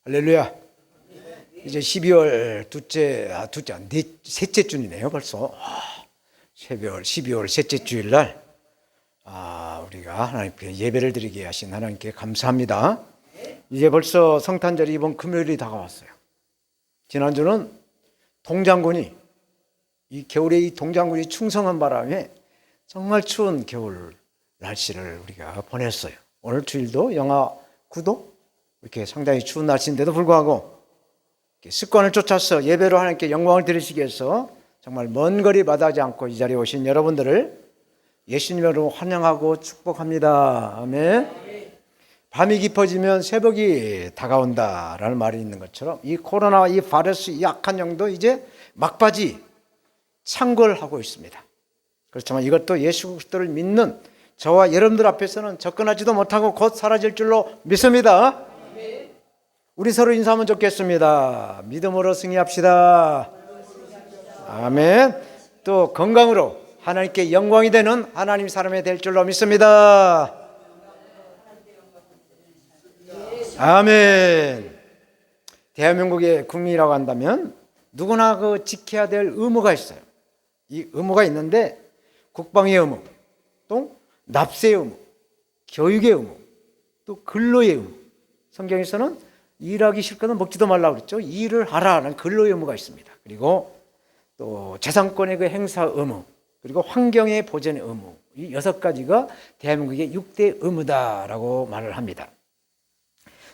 할렐루야. 이제 12월 셋째 주이네요, 벌써. 12월 셋째 주일날 우리가 하나님께 예배를 드리게 하신 하나님께 감사합니다. 이제 벌써 성탄절이 이번 금요일이 다가왔어요. 지난주는 동장군이 이 겨울에 이 동장군이 충성한 바람에 정말 추운 겨울 날씨를 우리가 보냈어요. 오늘 주일도 영하 9도 이렇게 상당히 추운 날씨인데도 불구하고 습관을 쫓아서 예배로 하나님께 영광을 드리시기 위해서 정말 먼 거리 마다하지 않고 이 자리에 오신 여러분들을 예수님으로 환영하고 축복합니다. 아멘. 밤이 깊어지면 새벽이 다가온다라는 말이 있는 것처럼 이 코로나 이 바이러스 이 악한 영도 이제 막바지 창궐하고 있습니다. 그렇지만 이것도 예수 그리스도를 믿는 저와 여러분들 앞에서는 접근하지도 못하고 곧 사라질 줄로 믿습니다. 우리 서로 인사하면 좋겠습니다. 믿음으로 승리합시다. 아멘. 또 건강으로 하나님께 영광이 되는 하나님 사람이 될 줄로 믿습니다. 아멘. 대한민국의 국민이라고 한다면 누구나 그 지켜야 될 의무가 있어요. 이 의무가 있는데 국방의 의무, 또 납세의 의무, 교육의 의무, 또 근로의 의무. 성경에서는 일하기 싫거든 먹지도 말라고 그랬죠. 일을 하라는 근로의 의무가 있습니다. 그리고 또 재산권의 그 행사 의무, 그리고 환경의 보존의 의무. 이 6가지가 대한민국의 6대 의무다라고 말을 합니다.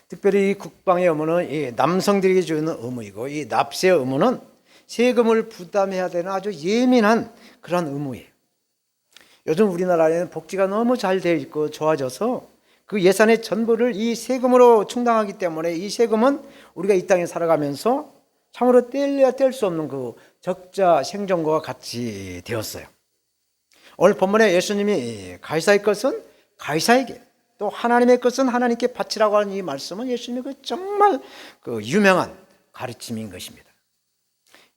특별히 이 국방의 의무는 이 남성들에게 주는 의무이고, 이 납세의 의무는 세금을 부담해야 되는 아주 예민한 그런 의무예요. 요즘 우리나라에는 복지가 너무 잘 되어 있고 좋아져서 그 예산의 전부를 이 세금으로 충당하기 때문에 이 세금은 우리가 이 땅에 살아가면서 참으로 뗄래야 뗄 수 없는 그 적자 생존과 같이 되었어요. 오늘 본문에 예수님이 가이사의 것은 가이사에게, 또 하나님의 것은 하나님께 바치라고 하는 이 말씀은 예수님의 그 정말 그 유명한 가르침인 것입니다.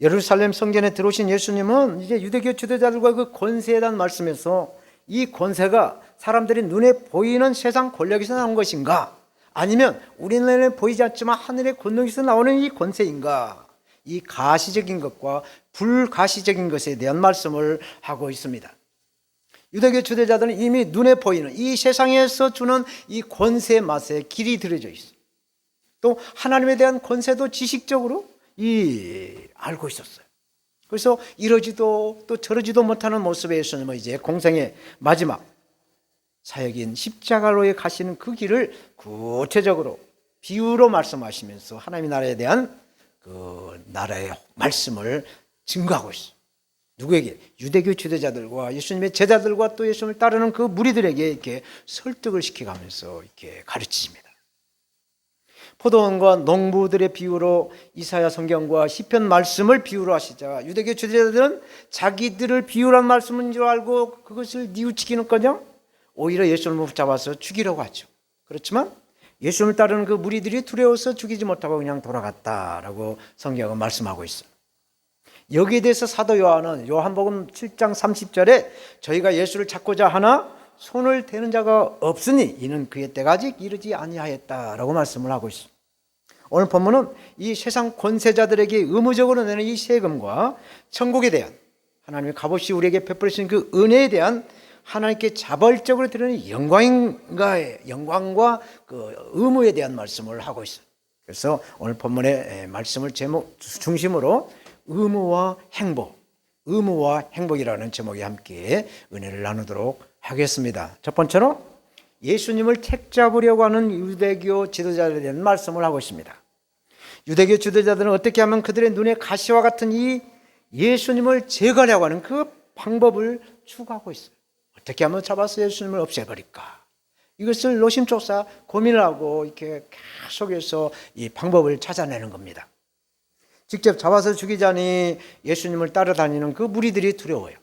예루살렘 성전에 들어오신 예수님은 이제 유대교 지도자들과 그 권세에 대한 말씀에서 이 권세가 사람들이 눈에 보이는 세상 권력에서 나온 것인가, 아니면 우리 눈에 보이지 않지만 하늘의 권력에서 나오는 이 권세인가, 이 가시적인 것과 불가시적인 것에 대한 말씀을 하고 있습니다. 유대교 지도자들은 이미 눈에 보이는 이 세상에서 주는 이 권세의 맛에 길이 들여져 있어요. 또 하나님에 대한 권세도 지식적으로 알고 있었어요. 그래서 이러지도 또 저러지도 못하는 모습의 예수님은 이제 공생의 마지막 사역인 십자가로에 가시는 그 길을 구체적으로 비유로 말씀하시면서 하나님의 나라에 대한 그 나라의 말씀을 증거하고 있어요. 누구에게? 유대교 지도자들과 예수님의 제자들과 또 예수님을 따르는 그 무리들에게 이렇게 설득을 시켜가면서 이렇게 가르치십니다. 포도원과 농부들의 비유로 이사야 성경과 시편 말씀을 비유로 하시자 유대교 지도자들은 자기들을 비유란 말씀인 줄 알고 그것을 뉘우치기는커녕 오히려 예수님을 붙잡아서 죽이려고 하죠. 그렇지만 예수님을 따르는 그 무리들이 두려워서 죽이지 못하고 그냥 돌아갔다라고 성경은 말씀하고 있어요. 여기에 대해서 사도 요한은 요한복음 7장 30절에 저희가 예수를 찾고자 하나 손을 대는 자가 없으니 이는 그의 때가 아직 이르지 아니하였다라고 말씀을 하고 있습니다. 오늘 본문은 이 세상 권세자들에게 의무적으로 내는 이 세금과 천국에 대한 하나님의 값없이 우리에게 베풀으신 그 은혜에 대한 하나님께 자발적으로 드리는 영광과 그 의무에 대한 말씀을 하고 있어요. 그래서 오늘 본문의 말씀을 제목 중심으로 의무와 행복이라는 제목에 함께 은혜를 나누도록 하겠습니다. 첫 번째로 예수님을 택잡으려고 하는 유대교 지도자들에 대한 말씀을 하고 있습니다. 유대교 지도자들은 어떻게 하면 그들의 눈에 가시와 같은 이 예수님을 제거하려고 하는 그 방법을 추구하고 있어요. 어떻게 하면 잡아서 예수님을 없애버릴까? 이것을 노심초사 고민을 하고 이렇게 계속해서 이 방법을 찾아내는 겁니다. 직접 잡아서 죽이자니 예수님을 따라다니는 그 무리들이 두려워요.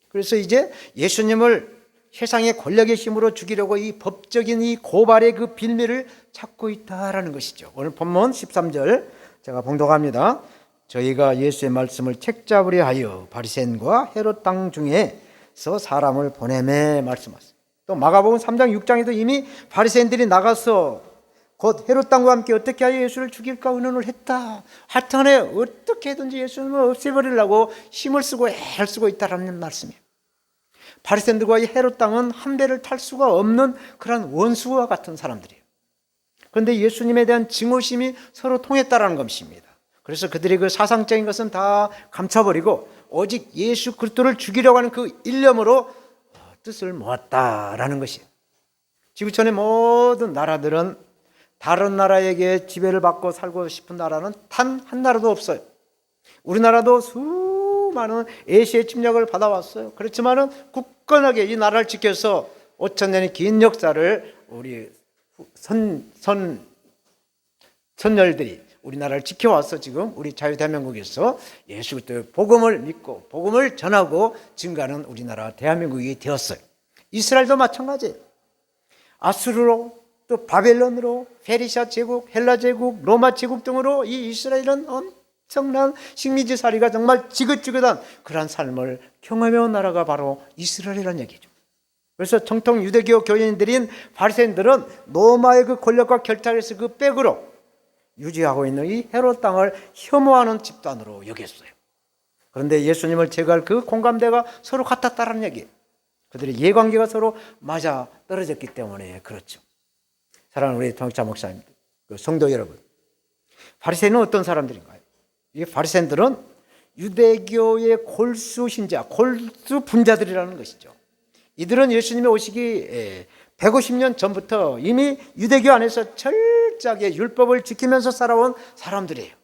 그래서 이제 예수님을 세상의 권력의 힘으로 죽이려고 이 법적인 이 고발의 그 빌미를 찾고 있다라는 것이죠. 오늘 본문 13절 제가 봉독합니다. 저희가 예수의 말씀을 책잡으려 하여 바리새인과 헤롯 땅 중에서 사람을 보내매 말씀하셨습니다. 또 마가복음 3장 6장에도 이미 바리새인들이 나가서 곧 헤롯 땅과 함께 어떻게 하여 예수를 죽일까 의논을 했다. 하여튼간에 어떻게든지 예수님을 없애버리려고 힘을 쓰고 애를 쓰고 있다라는 말씀이에요. 바리새인들과 이 헤롯 땅은 한 배를 탈 수가 없는 그런 원수와 같은 사람들이에요. 그런데 예수님에 대한 증오심이 서로 통했다라는 것입니다. 그래서 그들이 그 사상적인 것은 다 감춰버리고 오직 예수 그리스도를 죽이려고 하는 그 일념으로 뜻을 모았다라는 것이에요. 지구촌의 모든 나라들은 다른 나라에게 지배를 받고 살고 싶은 나라는 단 한 나라도 없어요. 우리나라도 수많은 애시의 침략을 받아왔어요. 그렇지만은 굳건하게 이 나라를 지켜서 5천 년의 긴 역사를 우리 선열들이 우리나라를 지켜와서 지금 우리 자유대한민국에서 예수 그리스도의 복음을 믿고 복음을 전하고 증가하는 우리나라 대한민국이 되었어요. 이스라엘도 마찬가지예요. 아수르로 또 바벨론으로 페르시아 제국, 헬라 제국, 로마 제국 등으로 이 이스라엘은 엄청난 식민지살이가 정말 지긋지긋한 그러한 삶을 경험해온 나라가 바로 이스라엘이라는 얘기죠. 그래서 정통 유대교 교인들인 바리새인들은 로마의 그 권력과 결탁에서 그 백으로 유지하고 있는 이 헤롯 땅을 혐오하는 집단으로 여겼어요. 그런데 예수님을 제거할 그 공감대가 서로 같았다는 얘기예요. 그들의 이해관계가 서로 맞아 떨어졌기 때문에 그렇죠. 사랑하는 우리 동역자 목사님, 성도 여러분, 바리새인은 어떤 사람들인가요? 이 바리새인들은 유대교의 골수 신자, 골수 분자들이라는 것이죠. 이들은 예수님이 오시기 150년 전부터 이미 유대교 안에서 철저하게 율법을 지키면서 살아온 사람들이에요.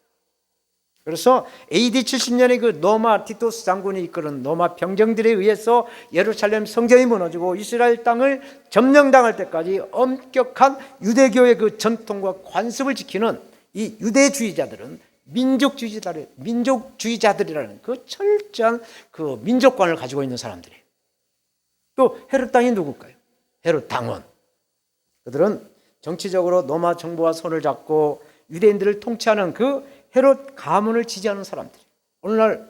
그래서 AD 70년에 그 로마 티토스 장군이 이끄는 로마 병정들에 의해서 예루살렘 성전이 무너지고 이스라엘 땅을 점령당할 때까지 엄격한 유대교의 그 전통과 관습을 지키는 이 유대주의자들은 민족주의자들이라는 그 철저한 그 민족관을 가지고 있는 사람들이에요. 또 헤롯 땅이 누굴까요? 헤롯 당원. 그들은 정치적으로 로마 정부와 손을 잡고 유대인들을 통치하는 그 헤롯 가문을 지지하는 사람들이에요. 오늘날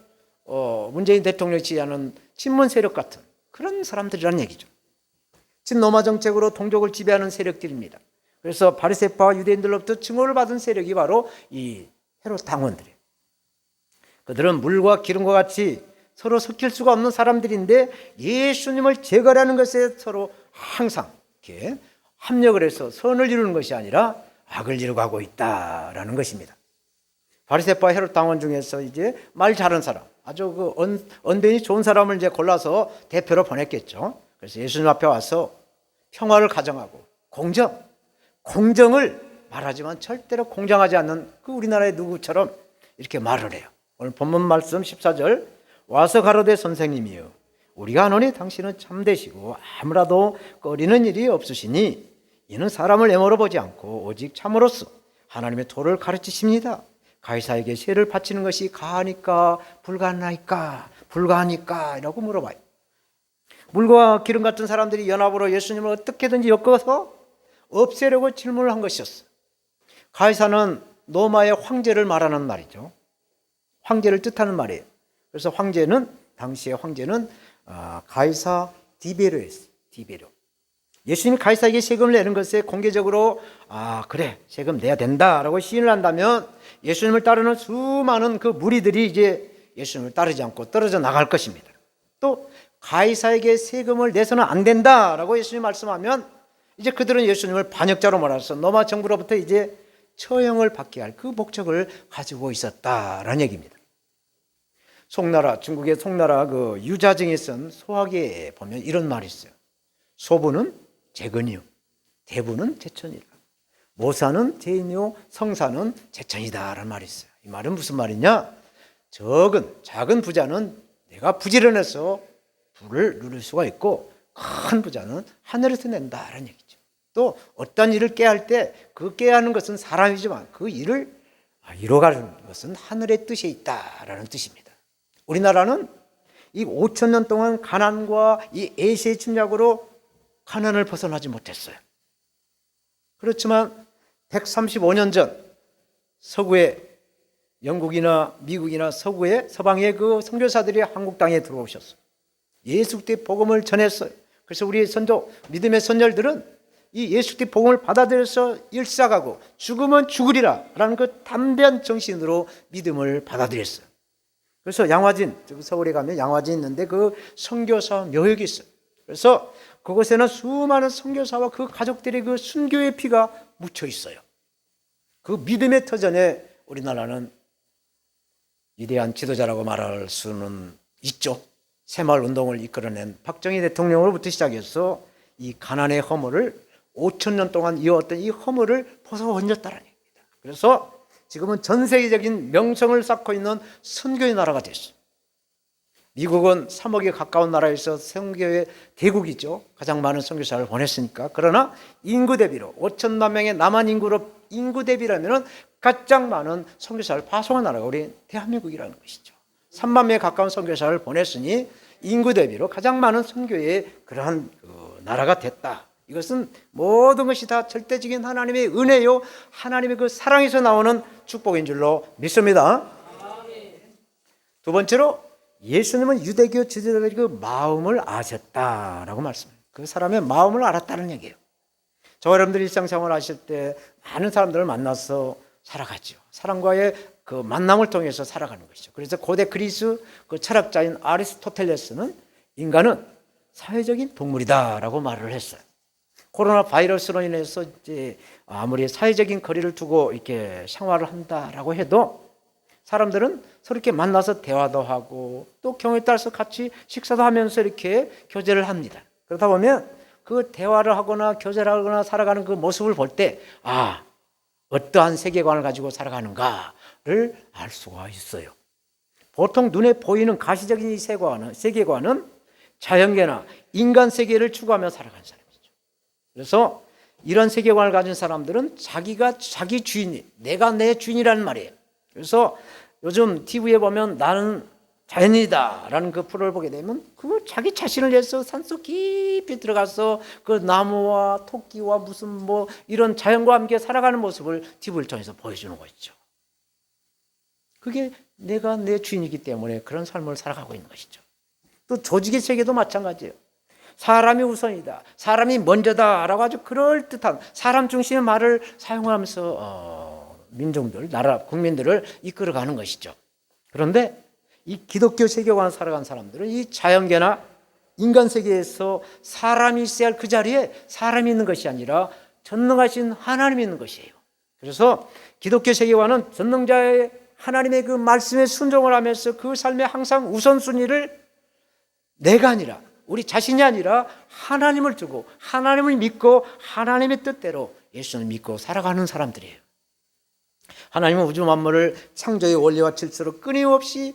문재인 대통령이 지지하는 친문 세력 같은 그런 사람들이라는 얘기죠. 친로마 정책으로 동족을 지배하는 세력들입니다. 그래서 바리새파와 유대인들로부터 증오를 받은 세력이 바로 이 헤롯 당원들이에요. 그들은 물과 기름과 같이 서로 섞일 수가 없는 사람들인데 예수님을 제거하는 것에 서로 항상 이렇게 합력을 해서 선을 이루는 것이 아니라 악을 이루고 있다라는 것입니다. 바리새파 헤롯 당원 중에서 이제 말 잘하는 사람, 아주 그 언변이 좋은 사람을 이제 골라서 대표로 보냈겠죠. 그래서 예수님 앞에 와서 평화를 가정하고 공정을 말하지만 절대로 공정하지 않는 그 우리나라의 누구처럼 이렇게 말을 해요. 오늘 본문 말씀 14절, 와서 가로되 선생님이여 우리가 아노니 당신은 참되시고 아무라도 꺼리는 일이 없으시니 이는 사람을 애모로 보지 않고 오직 참으로써 하나님의 도를 가르치십니다. 가이사에게 세를 바치는 것이 가하니까 불가하니까 이라고 물어봐요. 물과 기름 같은 사람들이 연합으로 예수님을 어떻게든지 엮어서 없애려고 질문을 한 것이었어요. 가이사는 로마의 황제를 말하는 말이죠. 황제를 뜻하는 말이에요. 그래서 당시의 황제는 가이사 디베로였어요. 디베로. 예수님이 가이사에게 세금을 내는 것에 공개적으로 그래 세금 내야 된다라고 시인을 한다면 예수님을 따르는 수많은 그 무리들이 이제 예수님을 따르지 않고 떨어져 나갈 것입니다. 또 가이사에게 세금을 내서는 안 된다라고 예수님이 말씀하면 이제 그들은 예수님을 반역자로 몰아서 로마 정부로부터 이제 처형을 받게 할 그 목적을 가지고 있었다라는 얘기입니다. 중국의 송나라 그 유자증에 쓴 소학에 보면 이런 말이 있어요. 소부는 재근이요, 대부는 제천이다. 모사는 제인이요, 성사는 제천이다라는 말이 있어요. 이 말은 무슨 말이냐? 작은 부자는 내가 부지런해서 부를 누릴 수가 있고 큰 부자는 하늘에서 낸다라는 얘기죠. 또 어떤 일을 깨할 때 그 깨야 하는 것은 사람이지만 그 일을 이뤄가는 것은 하늘의 뜻에 있다라는 뜻입니다. 우리나라는 이 5천 년 동안 가난과 이 애시의 침략으로 가난을 벗어나지 못했어요. 그렇지만 135년 전 서구의 영국이나 미국이나 서방의 그 선교사들이 한국 땅에 들어오셨어요. 예수 그리스도의 복음을 전했어요. 그래서 우리 믿음의 선열들은 이 예수 그리스도의 복음을 받아들여서 일사가고 죽으면 죽으리라 라는 그 담대한 정신으로 믿음을 받아들였어요. 그래서 양화진, 서울에 가면 양화진 있는데 그 선교사 묘역이 있어요. 그래서 그곳에는 수많은 선교사와 그 가족들의 그 순교의 피가 묻혀 있어요. 그 믿음의 터전에 우리나라는 위대한 지도자라고 말할 수는 있죠. 새마을 운동을 이끌어낸 박정희 대통령으로부터 시작해서 이 가난의 허물을 5,000년 동안 이어왔던 이 허물을 벗어던졌다는 얘기입니다. 그래서 지금은 전 세계적인 명성을 쌓고 있는 선교의 나라가 됐어요. 미국은 3억에 가까운 나라에서 선교의 대국이죠. 가장 많은 선교사를 보냈으니까. 그러나 인구 대비로 5천만 명의 남한 인구로 인구 대비라면 가장 많은 선교사를 파송한 나라가 우리 대한민국이라는 것이죠. 3만 명에 가까운 선교사를 보냈으니 인구 대비로 가장 많은 선교의 그러한 나라가 됐다. 이것은 모든 것이 다 절대적인 하나님의 은혜요, 하나님의 그 사랑에서 나오는 축복인 줄로 믿습니다. 두 번째로 예수님은 유대교 지도자들의 그 마음을 아셨다라고 말씀해요. 그 사람의 마음을 알았다는 얘기예요. 저와 여러분들이 일상생활 하실 때 많은 사람들을 만나서 살아가죠. 사람과의 그 만남을 통해서 살아가는 것이죠. 그래서 고대 그리스 그 철학자인 아리스토텔레스는 인간은 사회적인 동물이다라고 말을 했어요. 코로나 바이러스로 인해서 이제 아무리 사회적인 거리를 두고 이렇게 생활을 한다라고 해도 사람들은 서로 이렇게 만나서 대화도 하고 또 경우에 따라서 같이 식사도 하면서 이렇게 교제를 합니다. 그러다 보면 그 대화를 하거나 교제를 하거나 살아가는 그 모습을 볼 때 어떠한 세계관을 가지고 살아가는가를 알 수가 있어요. 보통 눈에 보이는 가시적인 이 세계관은 자연계나 인간 세계를 추구하며 살아가는 사람이죠. 그래서 이런 세계관을 가진 사람들은 자기가 자기 주인이, 내가 내 주인이라는 말이에요. 그래서 요즘 TV에 보면 나는 자연이다 라는 그 프로를 보게 되면 그 자기 자신을 위해서 산속 깊이 들어가서 그 나무와 토끼와 무슨 뭐 이런 자연과 함께 살아가는 모습을 TV를 통해서 보여주는 것이죠. 그게 내가 내 주인이기 때문에 그런 삶을 살아가고 있는 것이죠. 또 조직의 세계도 마찬가지예요. 사람이 우선이다, 사람이 먼저다 라고 아주 그럴듯한 사람 중심의 말을 사용하면서 민중들, 나라, 국민들을 이끌어가는 것이죠. 그런데 이 기독교 세계관을 살아간 사람들은 이 자연계나 인간 세계에서 사람이 있어야 할 그 자리에 사람이 있는 것이 아니라 전능하신 하나님이 있는 것이에요. 그래서 기독교 세계관은 전능자의 하나님의 그 말씀에 순종을 하면서 그 삶에 항상 우선순위를 내가 아니라 우리 자신이 아니라 하나님을 두고 하나님을 믿고 하나님의 뜻대로 예수를 믿고 살아가는 사람들이에요. 하나님은 우주 만물을 창조의 원리와 질서로 끊임없이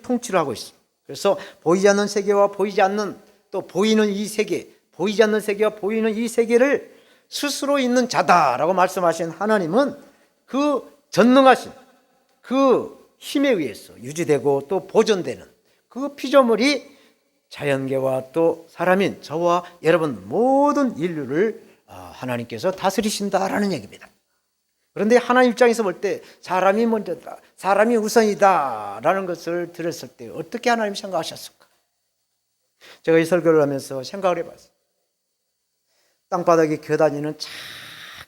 통치를 하고 있어요. 그래서 보이지 않는 세계와 보이지 않는 또 보이는 이 세계, 보이지 않는 세계와 보이는 이 세계를 스스로 있는 자다라고 말씀하신 하나님은 그 전능하신 그 힘에 의해서 유지되고 또 보존되는 그 피조물이 자연계와 또 사람인 저와 여러분 모든 인류를 하나님께서 다스리신다라는 얘기입니다. 그런데 하나님 입장에서 볼 때 사람이 먼저다, 사람이 우선이다 라는 것을 들었을 때 어떻게 하나님 생각하셨을까? 제가 이 설교를 하면서 생각을 해봤어요. 땅바닥에 겨다니는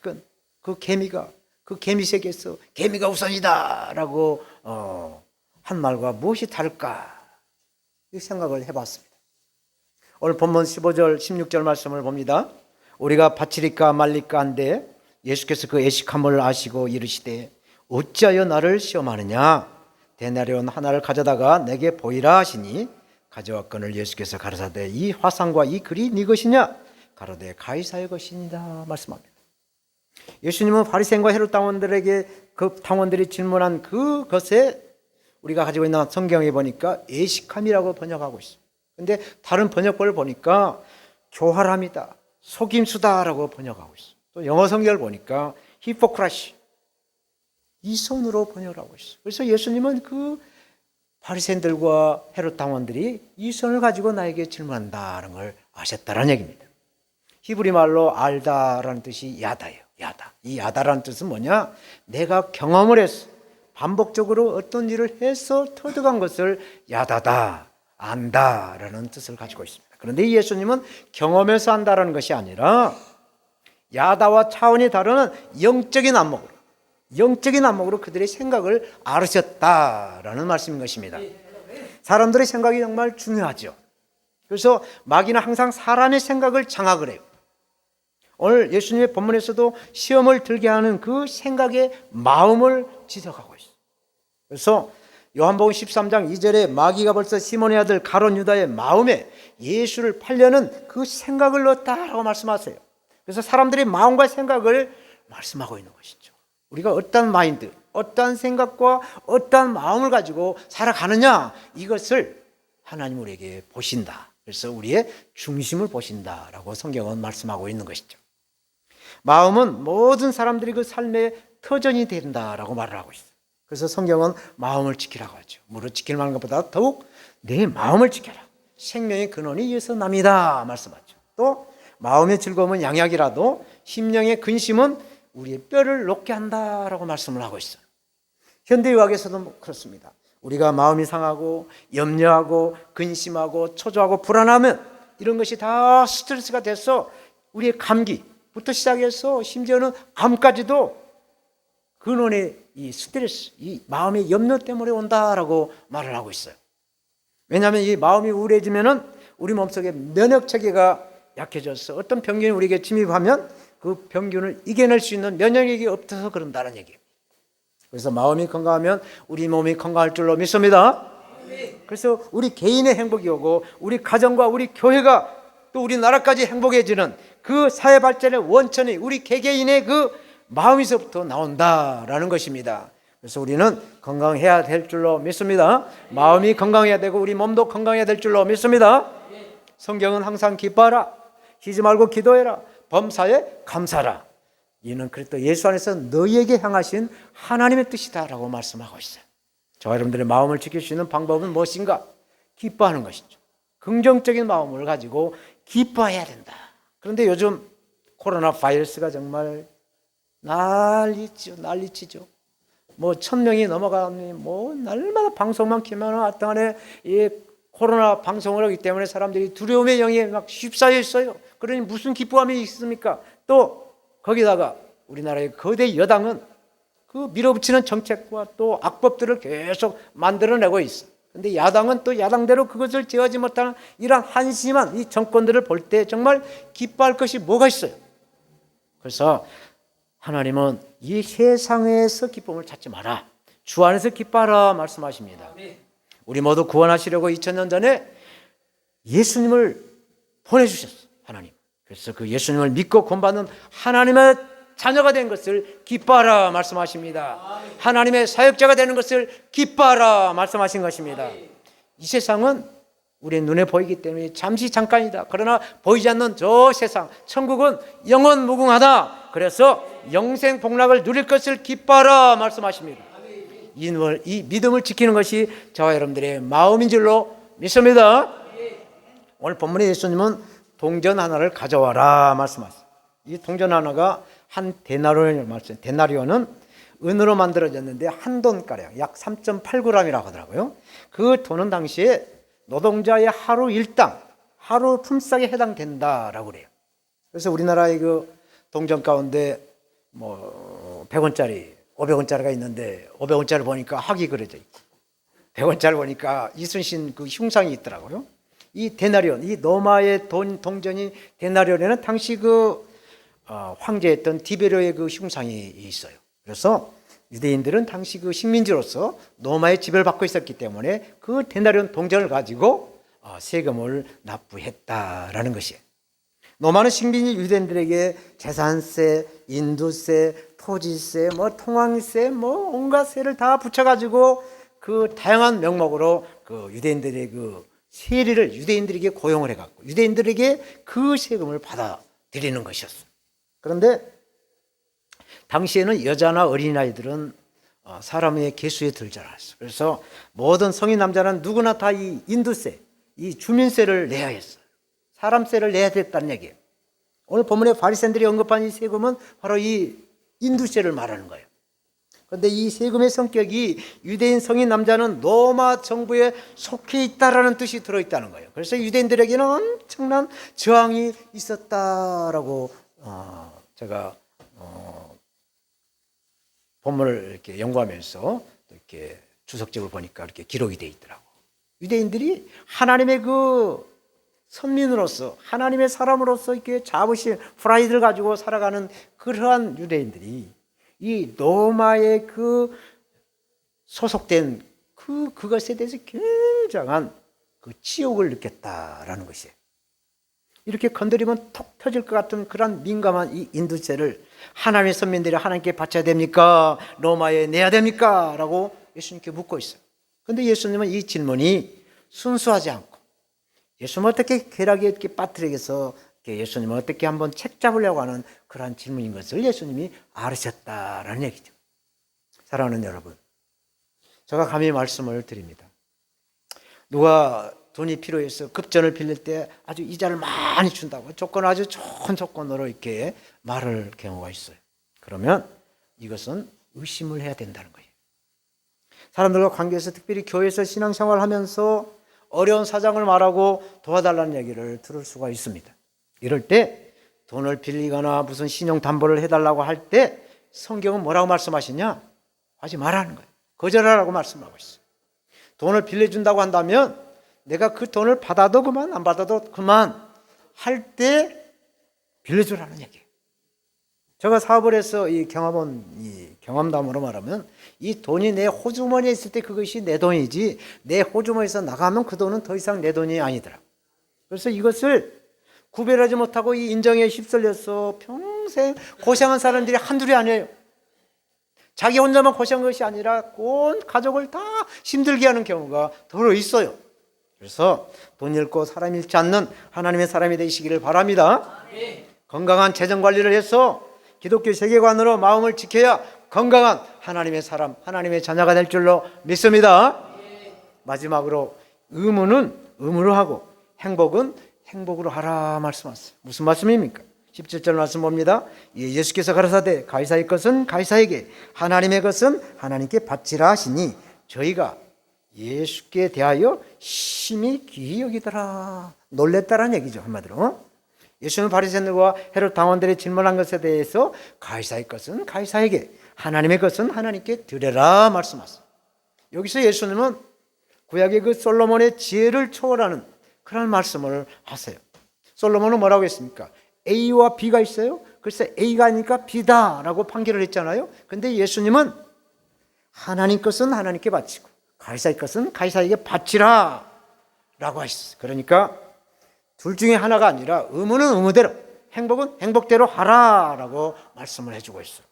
작은 그 개미가 그 개미 세계에서 개미가 우선이다 라고 한 말과 무엇이 다를까? 이 생각을 해봤습니다. 오늘 본문 15절 16절 말씀을 봅니다. 우리가 바치리까 말리까 한데 예수께서 그 애식함을 아시고 이르시되 어찌하여 나를 시험하느냐? 대나리온 하나를 가져다가 내게 보이라 하시니 가져왔거늘 예수께서 가라사대 이 화상과 이 글이 네 것이냐? 가로되 가이사의 것이니라 말씀합니다. 예수님은 바리새인과 헤롯 당원들에게 그 당원들이 질문한 그것에 우리가 가지고 있는 성경에 보니까 애식함이라고 번역하고 있어요. 근데 다른 번역본을 보니까 교활함이다, 속임수다라고 번역하고 있어요. 또 영어 성경을 보니까 히포크라시, 이선으로 번역을 하고 있어요. 그래서 예수님은 그 바리새인들과 헤롯 당원들이 이선을 가지고 나에게 질문한다는 걸 아셨다는 얘기입니다. 히브리 말로 알다라는 뜻이 야다예요. 야다. 이 야다라는 뜻은 뭐냐? 내가 경험을 해서 반복적으로 어떤 일을 해서 터득한 것을 야다다, 안다라는 뜻을 가지고 있습니다. 그런데 예수님은 경험해서 안다라는 것이 아니라 야다와 차원이 다른 영적인 안목으로 그들의 생각을 아르셨다라는 말씀인 것입니다. 사람들의 생각이 정말 중요하죠. 그래서 마귀는 항상 사람의 생각을 장악을 해요. 오늘 예수님의 본문에서도 시험을 들게 하는 그 생각의 마음을 지적하고 있어요. 그래서 요한복음 13장 2절에 마귀가 벌써 시몬의 아들 가룟 유다의 마음에 예수를 팔려는 그 생각을 넣었다라고 말씀하세요. 그래서 사람들의 마음과 생각을 말씀하고 있는 것이죠. 우리가 어떤 마인드, 어떤 생각과 어떤 마음을 가지고 살아가느냐, 이것을 하나님 우리에게 보신다. 그래서 우리의 중심을 보신다라고 성경은 말씀하고 있는 것이죠. 마음은 모든 사람들이 그 삶의 터전이 된다라고 말을 하고 있어요. 그래서 성경은 마음을 지키라고 하죠. 무릇 지킬 만한 것보다 더욱 내 마음을 지켜라. 생명의 근원이 이에서 납니다 말씀하죠. 또 마음의 즐거움은 양약이라도 심령의 근심은 우리의 뼈를 녹게 한다라고 말씀을 하고 있어요. 현대의학에서도 그렇습니다. 우리가 마음이 상하고 염려하고 근심하고 초조하고 불안하면 이런 것이 다 스트레스가 돼서 우리의 감기부터 시작해서 심지어는 암까지도 근원의 이 스트레스, 이 마음의 염려 때문에 온다라고 말을 하고 있어요. 왜냐하면 이 마음이 우울해지면은 우리 몸속에 면역 체계가 약해져서 어떤 병균이 우리에게 침입하면 그 병균을 이겨낼 수 있는 면역력이 없어서 그런다는 얘기예요. 그래서 마음이 건강하면 우리 몸이 건강할 줄로 믿습니다. 그래서 우리 개인의 행복이 오고 우리 가정과 우리 교회가 또 우리나라까지 행복해지는 그 사회 발전의 원천이 우리 개개인의 그 마음에서부터 나온다라는 것입니다. 그래서 우리는 건강해야 될 줄로 믿습니다. 마음이 건강해야 되고 우리 몸도 건강해야 될 줄로 믿습니다. 성경은 항상 기뻐하라, 쉬지 말고 기도해라, 범사에 감사하라. 이는 그리스도 예수 안에서 너희에게 향하신 하나님의 뜻이다라고 말씀하고 있어요. 저와 여러분들의 마음을 지킬 수 있는 방법은 무엇인가? 기뻐하는 것이죠. 긍정적인 마음을 가지고 기뻐해야 된다. 그런데 요즘 코로나 바이러스가 정말 난리치죠. 뭐 1000명이 넘어가니 뭐 날마다 방송만 키면 하여튼간에 이 코로나 방송을 하기 때문에 사람들이 두려움의 영에 막 휩싸여 있어요. 그러니 무슨 기뻐함이 있습니까? 또 거기다가 우리나라의 거대 여당은 그 밀어붙이는 정책과 또 악법들을 계속 만들어내고 있어. 근데 야당은 또 야당대로 그것을 제어하지 못하는 이러한 한심한 이 정권들을 볼 때 정말 기뻐할 것이 뭐가 있어요? 그래서 하나님은 이 세상에서 기쁨을 찾지 마라. 주 안에서 기뻐하라 말씀하십니다. 우리 모두 구원하시려고 2000년 전에 예수님을 보내주셨어요. 하나님. 그래서 그 예수님을 믿고 구원받는 하나님의 자녀가 된 것을 기뻐하라 말씀하십니다. 하나님의 사역자가 되는 것을 기뻐하라 말씀하신 것입니다. 이 세상은 우리의 눈에 보이기 때문에 잠시 잠깐이다. 그러나 보이지 않는 저 세상, 천국은 영원 무궁하다. 그래서 영생 복락을 누릴 것을 기뻐하라 말씀하십니다. 이 믿음을 지키는 것이 저와 여러분들의 마음인 줄로 믿습니다. 오늘 본문에 예수님은 동전 하나를 가져와라 말씀하셨어요. 이 동전 하나가 한 데나리온을 말씀해요. 데나리온은 은으로 만들어졌는데 한 돈가량 약 3.8g이라고 하더라고요. 그 돈은 당시에 노동자의 하루 일당, 하루 품삯에 해당된다라고 그래요. 그래서 우리나라의 그 동전 가운데 뭐 100원짜리, 500원짜리가 있는데 500원짜리 보니까 학이 그려져 있고 100원짜리 보니까 이순신 그 흉상이 있더라고요. 이 데나리온, 이 로마의 동전이 데나리온에는 당시 그 황제였던 디베로의 그 흉상이 있어요. 그래서 유대인들은 당시 그 식민지로서 로마의 지배를 받고 있었기 때문에 그 데나리온 동전을 가지고 세금을 납부했다라는 것이에요. 로마는 식민지 유대인들에게 재산세, 인두세, 토지세, 뭐 통황세, 뭐 온갖 세를 다 붙여가지고 그 다양한 명목으로 그 유대인들의 그 세리를 유대인들에게 고용을 해갖고 유대인들에게 그 세금을 받아들이는 것이었어요. 그런데 당시에는 여자나 어린아이들은 사람의 계수에 들지 않았어요. 그래서 모든 성인 남자는 누구나 다 이 인두세, 이 주민세를 내야 했어요. 사람세를 내야 됐다는 얘기예요. 오늘 본문에 바리새인들이 언급한 이 세금은 바로 이 인두세를 말하는 거예요. 그런데 이 세금의 성격이 유대인 성인 남자는 로마 정부에 속해 있다라는 뜻이 들어있다는 거예요. 그래서 유대인들에게는 엄청난 저항이 있었다라고 제가 본문을 이렇게 연구하면서 또 이렇게 주석집을 보니까 이렇게 기록이 돼 있더라고. 유대인들이 하나님의 그 선민으로서, 하나님의 사람으로서 이렇게 자부심, 프라이드를 가지고 살아가는 그러한 유대인들이 이 로마의 그 소속된 그것에 대해서 굉장한 그 치욕을 느꼈다라는 것이에요. 이렇게 건드리면 톡 터질 것 같은 그런 민감한 이 인두죄를 하나님의 선민들이 하나님께 바쳐야 됩니까? 로마에 내야 됩니까? 라고 예수님께 묻고 있어요. 그런데 예수님은 이 질문이 순수하지 않고, 예수님은 어떻게 쾌락에 이렇게 빠뜨리겠어? 예수님은 어떻게 한번 책 잡으려고 하는 그러한 질문인 것을 예수님이 알으셨다라는 얘기죠. 사랑하는 여러분, 제가 감히 말씀을 드립니다. 누가 돈이 필요해서 급전을 빌릴 때 아주 이자를 많이 준다고 조건, 아주 좋은 조건으로 이렇게 말할 경우가 있어요. 그러면 이것은 의심을 해야 된다는 거예요. 사람들과 관계에서, 특별히 교회에서 신앙생활을 하면서 어려운 사정을 말하고 도와달라는 얘기를 들을 수가 있습니다. 이럴 때 돈을 빌리거나 무슨 신용담보를 해달라고 할 때 성경은 뭐라고 말씀하시냐? 하지 말라는 거예요. 거절하라고 말씀하고 있어요. 돈을 빌려준다고 한다면 내가 그 돈을 받아도 그만, 안 받아도 그만 할 때 빌려주라는 얘기예요. 제가 사업을 해서 이 경험담으로 말하면 이 돈이 내 호주머니에 있을 때 그것이 내 돈이지, 내 호주머니에서 나가면 그 돈은 더 이상 내 돈이 아니더라. 그래서 이것을 구별하지 못하고 이 인정에 휩쓸려서 평생 고생한 사람들이 한둘이 아니에요. 자기 혼자만 고생한 것이 아니라 온 가족을 다 힘들게 하는 경우가 더러 있어요. 그래서 돈 잃고 사람 잃지 않는 하나님의 사람이 되시기를 바랍니다. 건강한 재정관리를 해서 기독교 세계관으로 마음을 지켜야 건강한 하나님의 사람, 하나님의 자녀가 될 줄로 믿습니다. 마지막으로 의무는 의무로 하고 행복은 행복으로 하라 말씀하셨어요. 무슨 말씀입니까? 17절 말씀 봅니다. 예수께서 가라사대 가이사의 것은 가이사에게, 하나님의 것은 하나님께 바치라 하시니 저희가 예수께 대하여 심히 귀히 여기더라. 놀랬다라는 얘기죠, 한마디로. 예수는 바리새인들과 헤롯 당원들이 질문한 것에 대해서 가이사의 것은 가이사에게, 하나님의 것은 하나님께 드려라 말씀하셨어요. 여기서 예수님은 구약의 그 솔로몬의 지혜를 초월하는 그런 말씀을 하세요. 솔로몬은 뭐라고 했습니까? A와 B가 있어요. 그래서 A가 아니니까 B다라고 판결을 했잖아요. 근데 예수님은 하나님 것은 하나님께 바치고 가이사의 것은 가이사에게 바치라 라고 하셨어요. 그러니까 둘 중에 하나가 아니라 의무는 의무대로, 행복은 행복대로 하라라고 말씀을 해주고 있어요.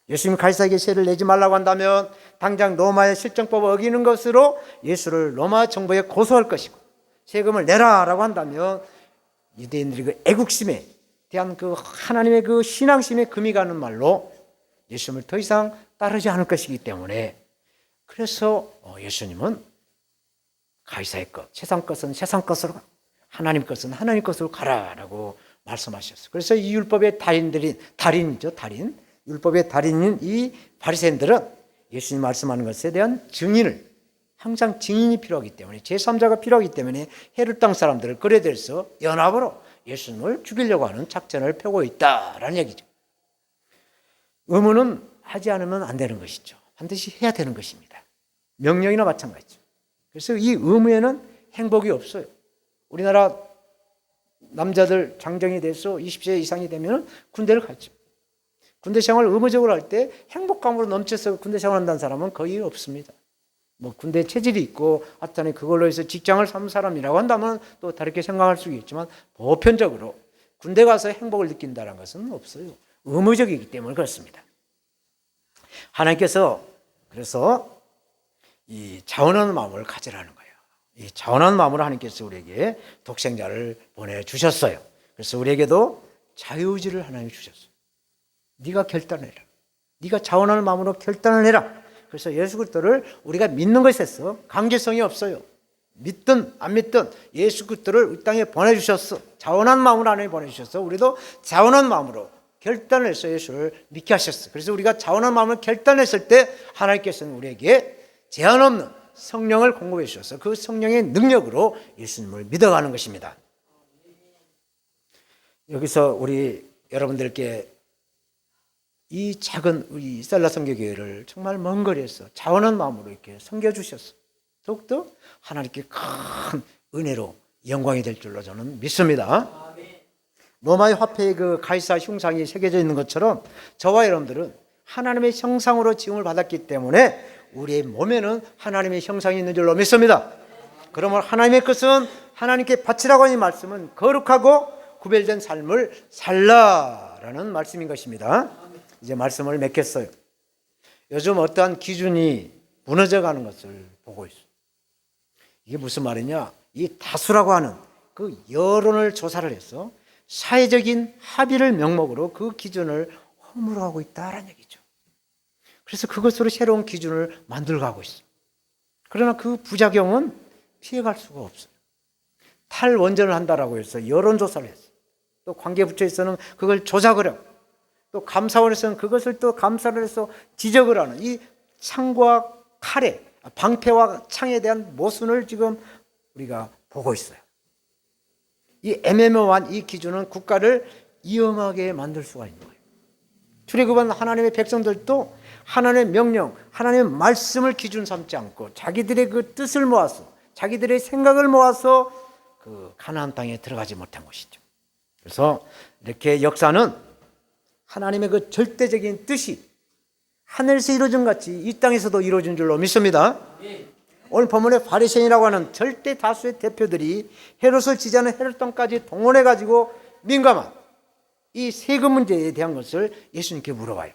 예수님이 가이사에게 세를 내지 말라고 한다면 당장 로마의 실정법을 어기는 것으로 예수를 로마 정부에 고소할 것이고, 세금을 내라라고 한다면 유대인들이 그 애국심에 대한 그 하나님의 그 신앙심에 금이 가는 말로 예수님을 더 이상 따르지 않을 것이기 때문에, 그래서 예수님은 가이사의 것, 세상 것은 세상 것으로, 하나님 것은 하나님 것으로 가라라고 말씀하셨어요. 그래서 이 율법의 달인이죠, 달인. 율법의 달인인 이 바리새인들은 예수님 말씀하는 것에 대한 증인을, 항상 증인이 필요하기 때문에, 제3자가 필요하기 때문에 헤롯 땅 사람들을 끌어들여서 연합으로 예수님을 죽이려고 하는 작전을 펴고 있다라는 얘기죠. 의무는 하지 않으면 안 되는 것이죠. 반드시 해야 되는 것입니다. 명령이나 마찬가지죠. 그래서 이 의무에는 행복이 없어요. 우리나라 남자들 장정이 돼서 20세 이상이 되면 군대를 가죠. 군대 생활을 의무적으로 할 때 행복감으로 넘쳐서 군대 생활한다는 사람은 거의 없습니다. 뭐 군대 체질이 있고 하여튼 그걸로 해서 직장을 삼는 사람이라고 한다면 또 다르게 생각할 수 있지만, 보편적으로 군대 가서 행복을 느낀다는 것은 없어요. 의무적이기 때문에 그렇습니다. 하나님께서 그래서 이 자원하는 마음을 가지라는 거예요. 이 자원하는 마음으로 하나님께서 우리에게 독생자를 보내주셨어요. 그래서 우리에게도 자유의지를 하나님이 주셨어요. 네가 결단해라. 네가 자원하는 마음으로 결단을 해라. 그래서 예수 그리스도를 우리가 믿는 것에서 강제성이 없어요. 믿든 안 믿든 예수 그리스도를 이 땅에 보내주셨어. 자원한 마음으로 하나님 보내주셨어. 우리도 자원한 마음으로 결단을 해서 예수를 믿게 하셨어. 그래서 우리가 자원한 마음을 결단했을 때 하나님께서는 우리에게 제한 없는 성령을 공급해 주셔서 그 성령의 능력으로 예수님을 믿어가는 것입니다. 여기서 우리 여러분들께 이 작은 우리 셀라 선교교회를 정말 먼 거리에서 자원한 마음으로 이렇게 섬겨주셨어. 더욱더 하나님께 큰 은혜로 영광이 될 줄로 저는 믿습니다. 로마의 화폐에 그 가이사 흉상이 새겨져 있는 것처럼 저와 여러분들은 하나님의 형상으로 지음을 받았기 때문에 우리의 몸에는 하나님의 형상이 있는 줄로 믿습니다. 그러면 하나님의 것은 하나님께 바치라고 하는 말씀은 거룩하고 구별된 삶을 살라라는 말씀인 것입니다. 이제 말씀을 맺겠어요. 요즘 어떠한 기준이 무너져가는 것을 보고 있어요. 이게 무슨 말이냐? 이 다수라고 하는 그 여론을 조사를 해서 사회적인 합의를 명목으로 그 기준을 허물어가고 있다는 얘기죠. 그래서 그것으로 새로운 기준을 만들어가고 있어요. 그러나 그 부작용은 피해갈 수가 없어요. 탈원전을 한다라고 해서 여론조사를 했어요. 또 관계부처에서는 그걸 조작을 하고 또 감사원에서는 그것을 또 감사를 해서 지적을 하는 이 창과 칼에 방패와 창에 대한 모순을 지금 우리가 보고 있어요. 이 애매모호한 이 기준은 국가를 위험하게 만들 수가 있는 거예요. 출애굽한 하나님의 백성들도 하나님의 명령, 하나님의 말씀을 기준 삼지 않고 자기들의 그 뜻을 모아서 자기들의 생각을 모아서 그 가나안 땅에 들어가지 못한 것이죠. 그래서 이렇게 역사는 하나님의 그 절대적인 뜻이 하늘에서 이루어진 같이 이 땅에서도 이루어진 줄로 믿습니다. 오늘 본문의 바리새인이라고 하는 절대 다수의 대표들이 헤롯을 지지하는 헤롯 땅까지 동원해 가지고 민감한 이 세금 문제에 대한 것을 예수님께 물어봐요.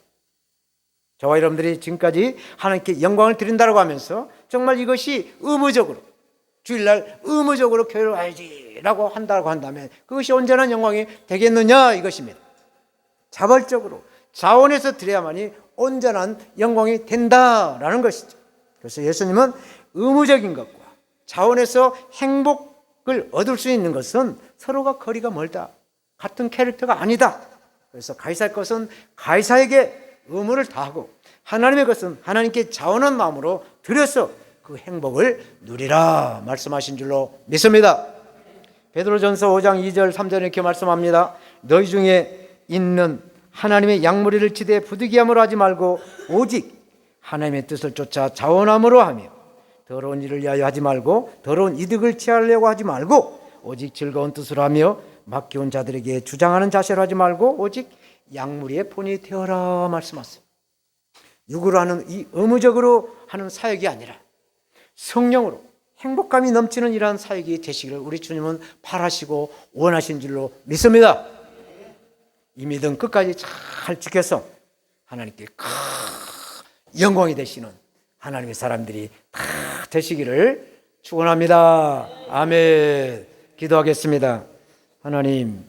저와 여러분들이 지금까지 하나님께 영광을 드린다고 하면서 정말 이것이 의무적으로 주일날 의무적으로 교회를 와야지라고 한다고 한다면 그것이 온전한 영광이 되겠느냐 이것입니다. 자발적으로 자원해서 드려야만이 온전한 영광이 된다라는 것이죠. 그래서 예수님은 의무적인 것과 자원해서 행복을 얻을 수 있는 것은 서로가 거리가 멀다. 같은 캐릭터가 아니다. 그래서 가이사의 것은 가이사에게 의무를 다하고 하나님의 것은 하나님께 자원한 마음으로 드려서 그 행복을 누리라 말씀하신 줄로 믿습니다. 베드로전서 5장 2절 3절에 이렇게 말씀합니다. 너희 중에 있는 하나님의 양무리를 지대 부득이함으로 하지 말고 오직 하나님의 뜻을 쫓아 자원함으로 하며 더러운 일을 위하여 하지 말고 더러운 이득을 취하려고 하지 말고 오직 즐거운 뜻으로 하며 맡겨온 자들에게 주장하는 자세로 하지 말고 오직 양무리의 본이 되어라 말씀하세요. 육으로 하는 이 의무적으로 하는 사역이 아니라 성령으로 행복감이 넘치는 이러한 사역이 되시기를 우리 주님은 바라시고 원하신 줄로 믿습니다. 이 믿음 끝까지 잘 지켜서 하나님께 큰 영광이 되시는 하나님의 사람들이 다 되시기를 축원합니다. 아멘. 기도하겠습니다. 하나님,